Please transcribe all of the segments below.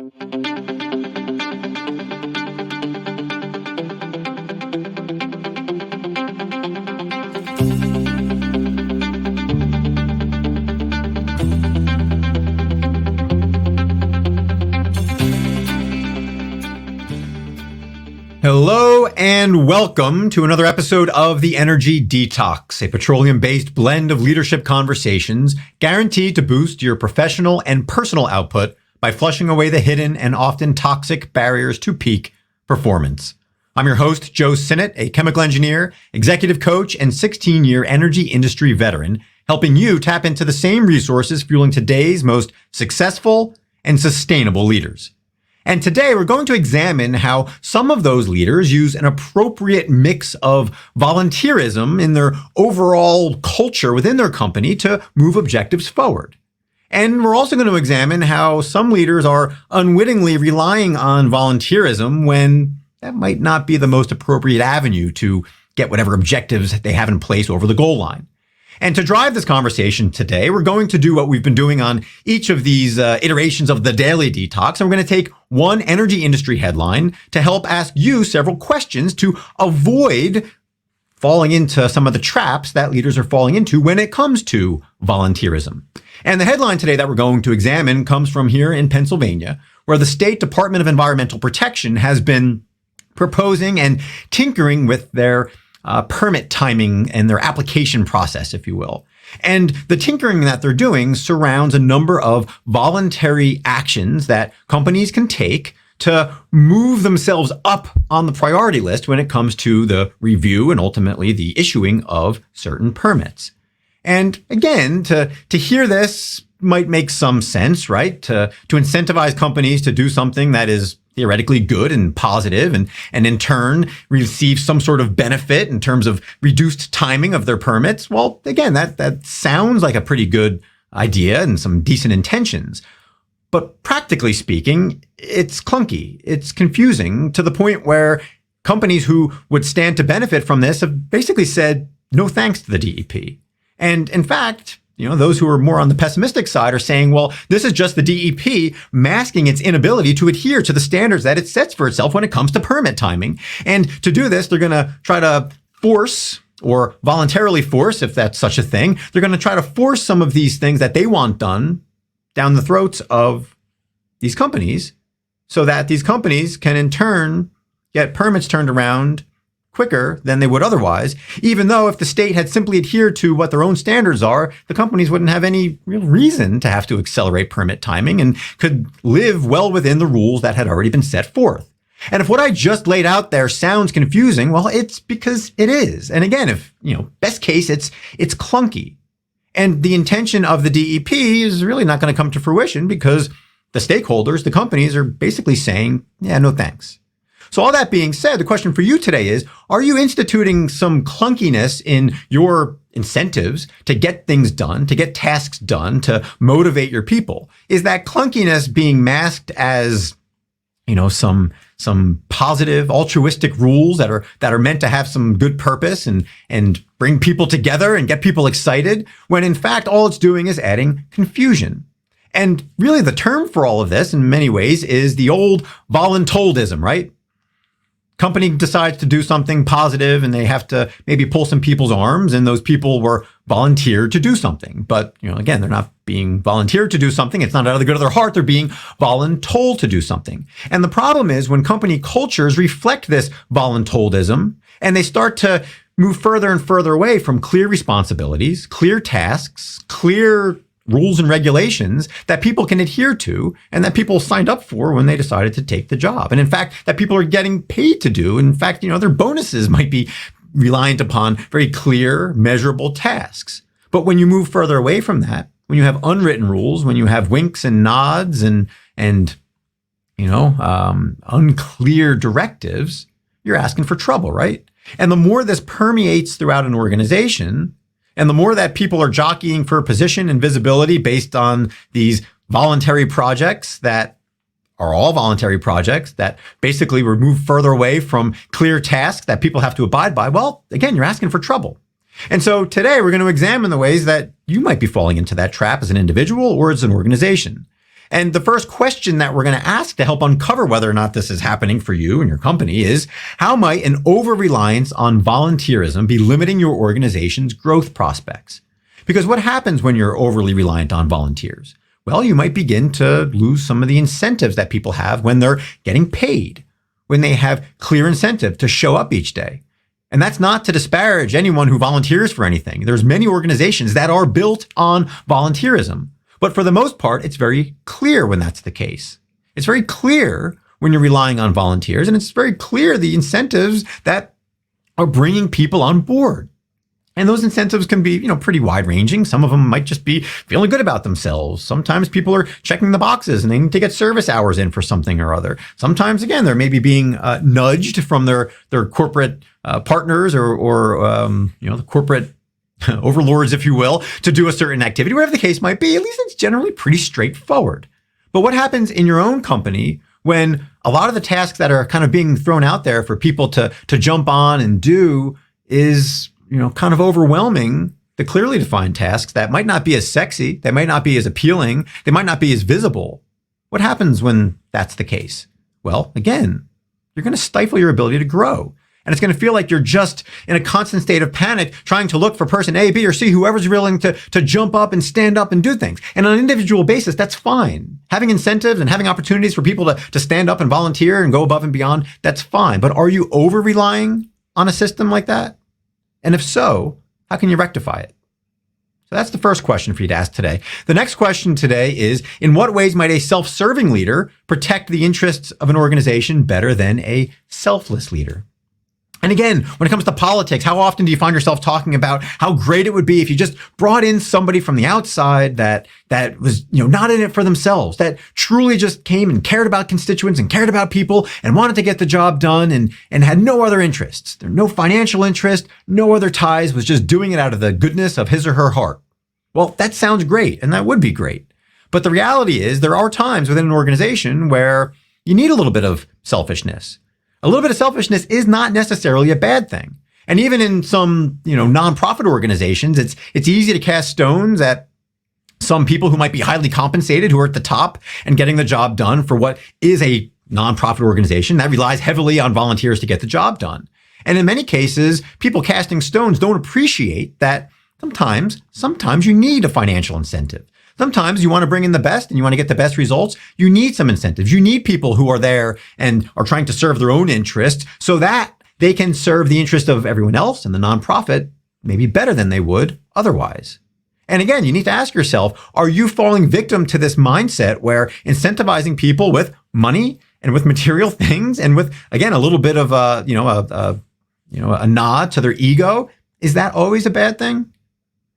Hello and welcome to another episode of the Energy Detox, a petroleum-based blend of leadership conversations guaranteed to boost your professional and personal output by flushing away the hidden and often toxic barriers to peak performance. I'm your host, Joe Sinnott, a chemical engineer, executive coach, and 16-year energy industry veteran, helping you tap into the same resources fueling today's most successful and sustainable leaders. And today we're going to examine how some of those leaders use an appropriate mix of volunteerism in their overall culture within their company to move objectives forward. And we're also going to examine how some leaders are unwittingly relying on volunteerism when that might not be the most appropriate avenue to get whatever objectives they have in place over the goal line. And to drive this conversation today, we're going to do what we've been doing on each of these iterations of the Daily Detox. And we're going to take one energy industry headline to help ask you several questions to avoid falling into some of the traps that leaders are falling into when it comes to volunteerism. And the headline today that we're going to examine comes from here in Pennsylvania, where the State Department of Environmental Protection has been proposing and tinkering with their permit timing and their application process, if you will. And the tinkering that they're doing surrounds a number of voluntary actions that companies can take to move themselves up on the priority list when it comes to the review and ultimately the issuing of certain permits. And again, to hear this might make some sense, right? To incentivize companies to do something that is theoretically good and positive and in turn receive some sort of benefit in terms of reduced timing of their permits. Well, again, that sounds like a pretty good idea and some decent intentions. But practically speaking, it's clunky. It's confusing to the point where companies who would stand to benefit from this have basically said no thanks to the DEP. And in fact, those who are more on the pessimistic side are saying, well, this is just the DEP masking its inability to adhere to the standards that it sets for itself when it comes to permit timing. And to do this, they're going to try to force or voluntarily force, if that's such a thing, they're going to try to force some of these things that they want done down the throats of these companies so that these companies can in turn get permits turned around quicker than they would otherwise, even though if the state had simply adhered to what their own standards are, the companies wouldn't have any real reason to have to accelerate permit timing and could live well within the rules that had already been set forth. And if what I just laid out there sounds confusing, well, it's because it is. And again, if, best case, it's clunky. And the intention of the DEP is really not going to come to fruition because the stakeholders, the companies, are basically saying, yeah, no thanks. So all that being said, the question for you today is, are you instituting some clunkiness in your incentives to get things done, to get tasks done, to motivate your people? Is that clunkiness being masked as, some positive altruistic rules that are meant to have some good purpose and bring people together and get people excited, when in fact all it's doing is adding confusion? And really the term for all of this in many ways is the old voluntoldism, right? Company decides to do something positive and they have to maybe pull some people's arms, and those people were volunteered to do something. But, again, they're not being volunteered to do something. It's not out of the good of their heart. They're being voluntold to do something. And the problem is when company cultures reflect this voluntoldism and they start to move further and further away from clear responsibilities, clear tasks, clear rules and regulations that people can adhere to and that people signed up for when they decided to take the job. And in fact, that people are getting paid to do. In fact, their bonuses might be reliant upon very clear, measurable tasks. But when you move further away from that, when you have unwritten rules, when you have winks and nods and unclear directives, you're asking for trouble, right? And the more this permeates throughout an organization, and the more that people are jockeying for position and visibility based on these voluntary projects that are all voluntary projects that basically remove further away from clear tasks that people have to abide by, well, again, you're asking for trouble. And so today we're going to examine the ways that you might be falling into that trap as an individual or as an organization. And the first question that we're going to ask to help uncover whether or not this is happening for you and your company is, how might an over-reliance on volunteerism be limiting your organization's growth prospects? Because what happens when you're overly reliant on volunteers? Well, you might begin to lose some of the incentives that people have when they're getting paid, when they have clear incentive to show up each day. And that's not to disparage anyone who volunteers for anything. There's many organizations that are built on volunteerism. But for the most part, it's very clear when that's the case. It's very clear when you're relying on volunteers, and it's very clear the incentives that are bringing people on board. And those incentives can be, pretty wide ranging. Some of them might just be feeling good about themselves. Sometimes people are checking the boxes and they need to get service hours in for something or other. Sometimes, again, they're maybe being nudged from their corporate partners or the corporate overlords, if you will, to do a certain activity, whatever the case might be. At least it's generally pretty straightforward. But what happens in your own company when a lot of the tasks that are kind of being thrown out there for people to jump on and do is, kind of overwhelming the clearly defined tasks that might not be as sexy, they might not be as appealing, they might not be as visible? What happens when that's the case? Well, again, you're going to stifle your ability to grow. And it's going to feel like you're just in a constant state of panic, trying to look for person A, B, or C, whoever's willing to jump up and stand up and do things. And on an individual basis, that's fine. Having incentives and having opportunities for people to stand up and volunteer and go above and beyond, that's fine. But are you over-relying on a system like that? And if so, how can you rectify it? So that's the first question for you to ask today. The next question today is, in what ways might a self-serving leader protect the interests of an organization better than a selfless leader? And again, when it comes to politics, how often do you find yourself talking about how great it would be if you just brought in somebody from the outside that was, not in it for themselves, that truly just came and cared about constituents and cared about people and wanted to get the job done and had no other interests. There no financial interest, no other ties, was just doing it out of the goodness of his or her heart. Well, that sounds great, and that would be great. But the reality is there are times within an organization where you need a little bit of selfishness. A little bit of selfishness is not necessarily a bad thing. And even in some, nonprofit organizations, it's easy to cast stones at some people who might be highly compensated, who are at the top and getting the job done for what is a nonprofit organization that relies heavily on volunteers to get the job done. And in many cases, people casting stones don't appreciate that sometimes you need a financial incentive. Sometimes you want to bring in the best and you want to get the best results. You need some incentives. You need people who are there and are trying to serve their own interests so that they can serve the interest of everyone else and the nonprofit maybe better than they would otherwise. And again, you need to ask yourself, are you falling victim to this mindset where incentivizing people with money and with material things and with, again, a little bit of a nod to their ego, is that always a bad thing?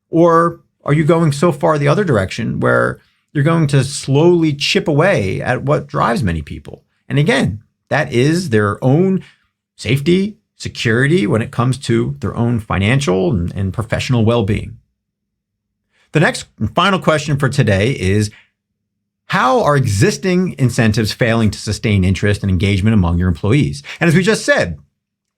Or are you going so far the other direction where you're going to slowly chip away at what drives many people? And again, that is their own safety, security when it comes to their own financial and professional well-being. The next and final question for today is, how are existing incentives failing to sustain interest and engagement among your employees? And as we just said,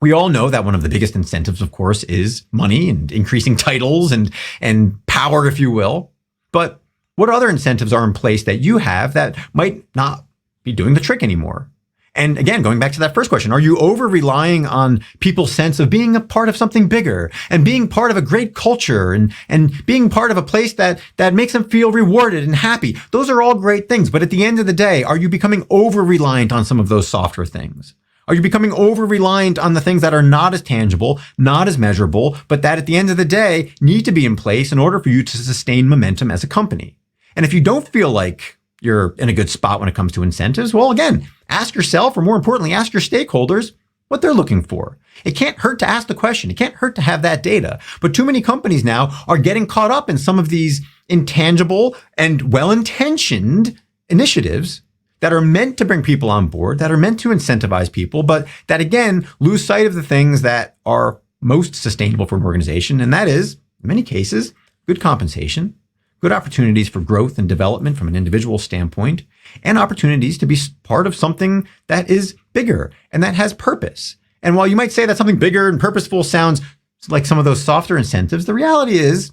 we all know that one of the biggest incentives, of course, is money and increasing titles and power, if you will. But what other incentives are in place that you have that might not be doing the trick anymore? And again, going back to that first question, are you over-relying on people's sense of being a part of something bigger and being part of a great culture and being part of a place that makes them feel rewarded and happy? Those are all great things. But at the end of the day, are you becoming over-reliant on some of those softer things? Are you becoming over-reliant on the things that are not as tangible, not as measurable, but that at the end of the day need to be in place in order for you to sustain momentum as a company? And if you don't feel like you're in a good spot when it comes to incentives, well, again, ask yourself, or more importantly, ask your stakeholders what they're looking for. It can't hurt to ask the question. It can't hurt to have that data. But too many companies now are getting caught up in some of these intangible and well-intentioned initiatives that are meant to bring people on board, that are meant to incentivize people, but that, again, lose sight of the things that are most sustainable for an organization. And that is, in many cases, good compensation, good opportunities for growth and development from an individual standpoint, and opportunities to be part of something that is bigger and that has purpose. And while you might say that something bigger and purposeful sounds like some of those softer incentives, the reality is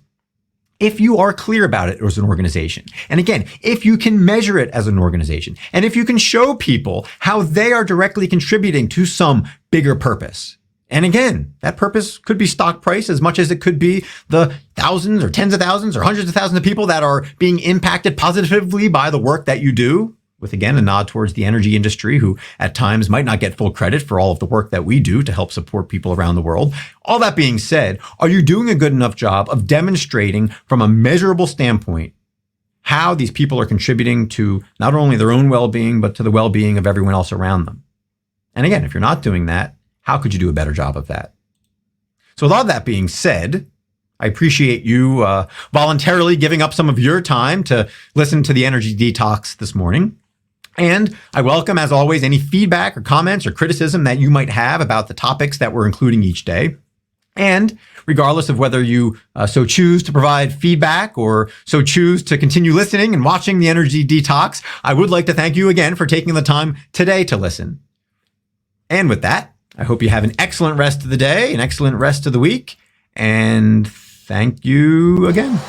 if you are clear about it as an organization. And again, if you can measure it as an organization, and if you can show people how they are directly contributing to some bigger purpose. And again, that purpose could be stock price as much as it could be the thousands or tens of thousands or hundreds of thousands of people that are being impacted positively by the work that you do, with again, a nod towards the energy industry, who at times might not get full credit for all of the work that we do to help support people around the world. All that being said, are you doing a good enough job of demonstrating from a measurable standpoint how these people are contributing to not only their own well-being, but to the well-being of everyone else around them? And again, if you're not doing that, how could you do a better job of that? So with all that being said, I appreciate you voluntarily giving up some of your time to listen to the Energy Detox this morning. And I welcome, as always, any feedback or comments or criticism that you might have about the topics that we're including each day. And regardless of whether you so choose to provide feedback or so choose to continue listening and watching the Energy Detox, I would like to thank you again for taking the time today to listen. And with that, I hope you have an excellent rest of the day, an excellent rest of the week, and thank you again.